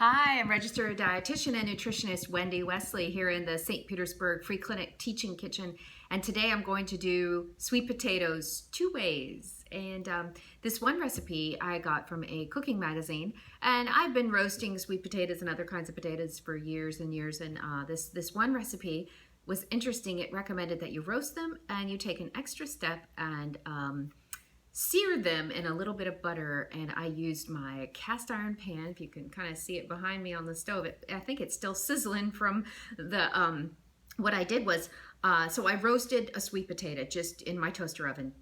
Hi, I'm registered dietitian and nutritionist Wendy Wesley here in the St. Petersburg Free Clinic Teaching Kitchen. And today I'm going to do sweet potatoes two ways. And this one recipe I got from a cooking magazine. And I've been roasting sweet potatoes and other kinds of potatoes for years and years. And this one recipe was interesting. It recommended that you roast them and you take an extra step and sear them in a little bit of butter, and I used my cast iron pan. If you can kind of see it behind me on the stove, I think it's still sizzling from the what I did was so I roasted a sweet potato just in my toaster oven.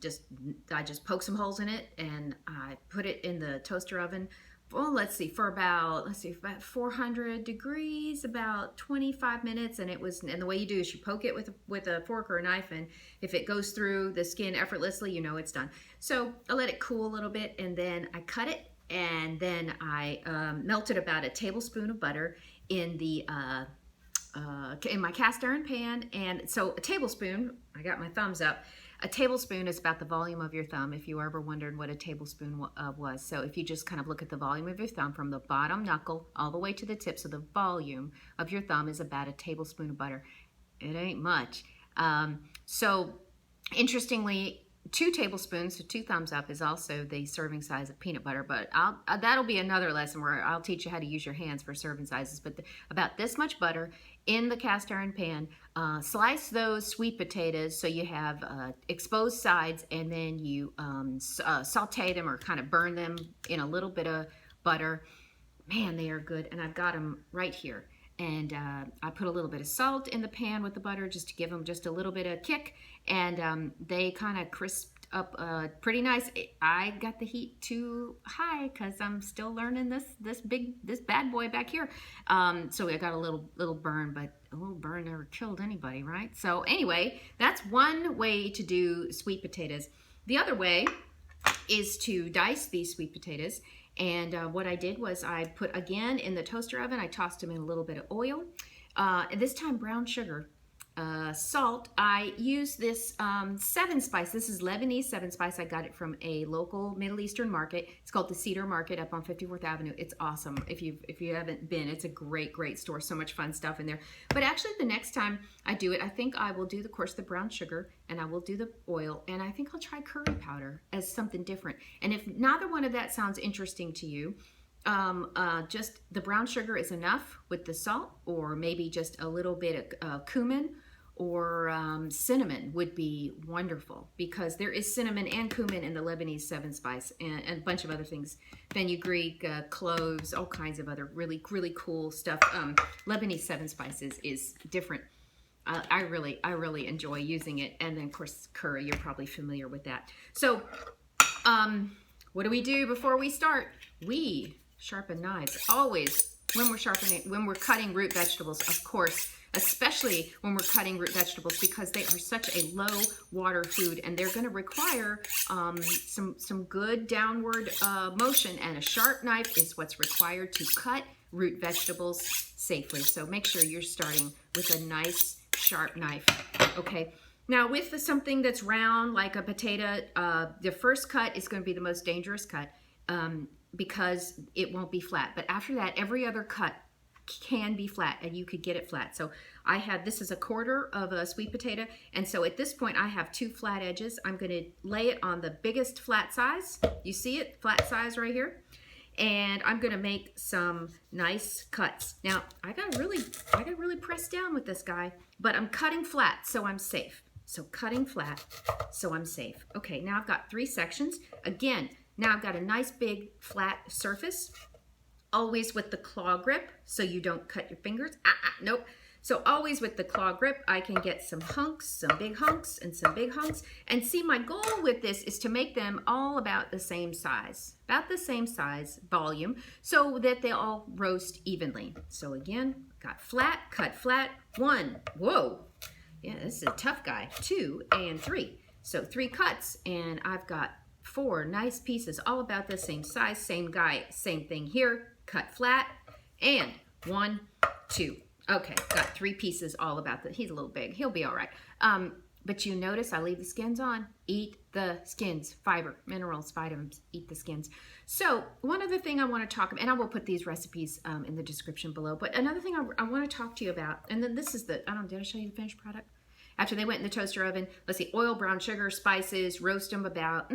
I just poked some holes in it and I put it in the toaster oven. Well, for about 400 degrees, about 25 minutes, and the way you do is you poke it with a fork or a knife, and if it goes through the skin effortlessly, you know it's done. So I let it cool a little bit, and then I cut it, and then I melted about a tablespoon of butter in my cast iron pan. And so a tablespoon, I got my thumbs up. A tablespoon is about the volume of your thumb, if you ever wondered what a tablespoon was. So if you just kind of look at the volume of your thumb from the bottom knuckle all the way to the tip, so the volume of your thumb is about a tablespoon of butter. It ain't much. So interestingly, 2 tablespoons, so 2 thumbs up, is also the serving size of peanut butter, but that'll be another lesson where I'll teach you how to use your hands for serving sizes. But about this much butter in the cast iron pan. Slice those sweet potatoes so you have exposed sides, and then you saute them or kind of burn them in a little bit of butter. Man, they are good, and I've got them right here. And I put a little bit of salt in the pan with the butter just to give them just a little bit of kick, and they kind of crisped up pretty nice. I got the heat too high because I'm still learning this bad boy back here. So I got a little burn, but a little burn never killed anybody, right? So anyway, that's one way to do sweet potatoes. The other way is to dice these sweet potatoes. And what I did was I put, again, in the toaster oven, I tossed them in a little bit of oil. And this time brown sugar, salt. I use this 7 spice. This is Lebanese 7 spice. I got it from a local Middle Eastern market. It's called the Sear Market up on 54th Avenue. It's awesome. If you haven't been, it's a great store. So much fun stuff in there. But actually, the next time I do it, I think I will do, of course, the brown sugar, and I will do the oil, and I think I'll try curry powder as something different. And if neither one of that sounds interesting to you, just the brown sugar is enough with the salt, or maybe just a little bit of cumin or cinnamon would be wonderful, because there is cinnamon and cumin in the Lebanese 7 spice, and a bunch of other things, fenugreek, cloves, all kinds of other really cool stuff. Lebanese 7 spices is different. I really enjoy using it. And then of course curry, you're probably familiar with that. So what do we do before we start? We sharpen knives always when we're cutting root vegetables, of course, especially when we're cutting root vegetables, because they are such a low water food, and they're going to require some good downward motion, and a sharp knife is what's required to cut root vegetables safely. So make sure you're starting with a nice sharp knife. Okay, now with something that's round like a potato, the first cut is going to be the most dangerous cut, because it won't be flat. But after that, every other cut can be flat, and you could get it flat. So this is a quarter of a sweet potato, and so at this point I have 2 flat edges. I'm going to lay it on the biggest flat size. You see it, flat size right here, and I'm going to make some nice cuts. Now I got to really press down with this guy, but I'm cutting flat, so I'm safe. So cutting flat, so I'm safe. Okay, now I've got 3 sections. Again, now I've got a nice big flat surface, always with the claw grip so you don't cut your fingers. Nope. So always with the claw grip, I can get some hunks, some big hunks, and some big hunks. And see, my goal with this is to make them all about the same size volume, so that they all roast evenly. So again, got flat, cut flat, 1, whoa, yeah, this is a tough guy, 2 and 3. So 3 cuts, and I've got 4 nice pieces, all about the same size, same guy, same thing here, cut flat, and 1, 2. Okay, got 3 pieces all about he's a little big, he'll be all right. But you notice I leave the skins on. Eat the skins. Fiber, minerals, vitamins, eat the skins. So one other thing I want to talk about, and I will put these recipes in the description below, but another thing I want to talk to you about, and then this is the, did I show you the finished product? After they went in the toaster oven, let's see, oil, brown sugar, spices, roast them about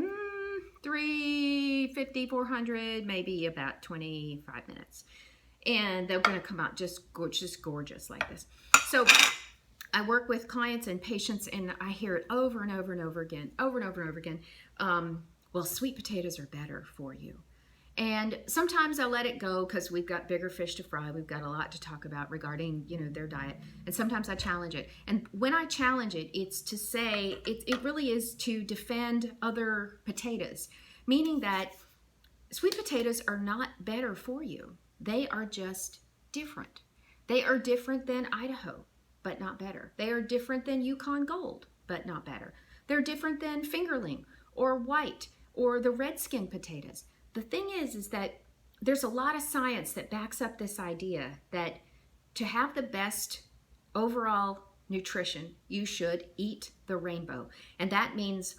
350, 400, maybe about 25 minutes. And they're going to come out just gorgeous like this. So I work with clients and patients, and I hear it over and over and over again, well, sweet potatoes are better for you. And sometimes I let it go because we've got bigger fish to fry. We've got a lot to talk about regarding, their diet. And sometimes I challenge it. And when I challenge it, it's to say, it really is to defend other potatoes, meaning that sweet potatoes are not better for you. They are just different. They are different than Idaho, but not better. They are different than Yukon Gold, but not better. They're different than fingerling or white or the red skin potatoes. The thing is that there's a lot of science that backs up this idea that to have the best overall nutrition, you should eat the rainbow. And that means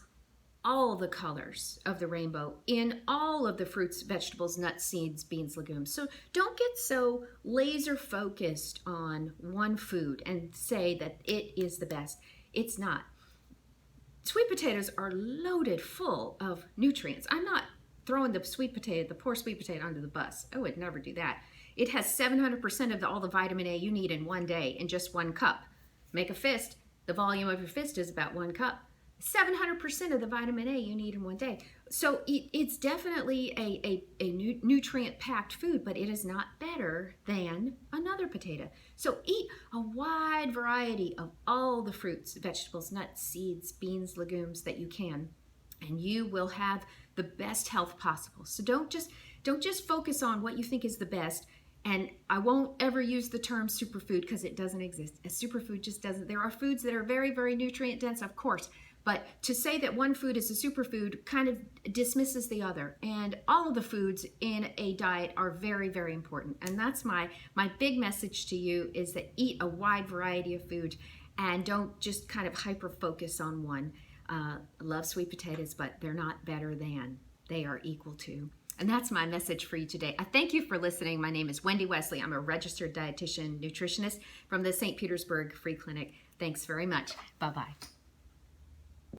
all the colors of the rainbow in all of the fruits, vegetables, nuts, seeds, beans, legumes. So don't get so laser focused on one food and say that it is the best. It's not. Sweet potatoes are loaded full of nutrients. I'm not throwing the poor sweet potato under the bus. I would never do that. It has 700% of all the vitamin A you need in one day in just 1 cup. Make a fist. The volume of your fist is about 1 cup. 700% of the vitamin A you need in 1 day. So it's definitely a nutrient-packed food, but it is not better than another potato. So eat a wide variety of all the fruits, vegetables, nuts, seeds, beans, legumes that you can, and you will have the best health possible. So don't just focus on what you think is the best. And I won't ever use the term superfood because it doesn't exist. A superfood just doesn't. There are foods that are very, very nutrient dense, of course. But to say that one food is a superfood kind of dismisses the other. And all of the foods in a diet are very, very important. And that's my big message to you, is that eat a wide variety of food and don't just kind of hyper-focus on one. Love sweet potatoes, but they're not better than. They are equal to. And that's my message for you today. I thank you for listening. My name is Wendy Wesley. I'm a registered dietitian nutritionist from the St. Petersburg Free Clinic. Thanks very much. Bye-bye.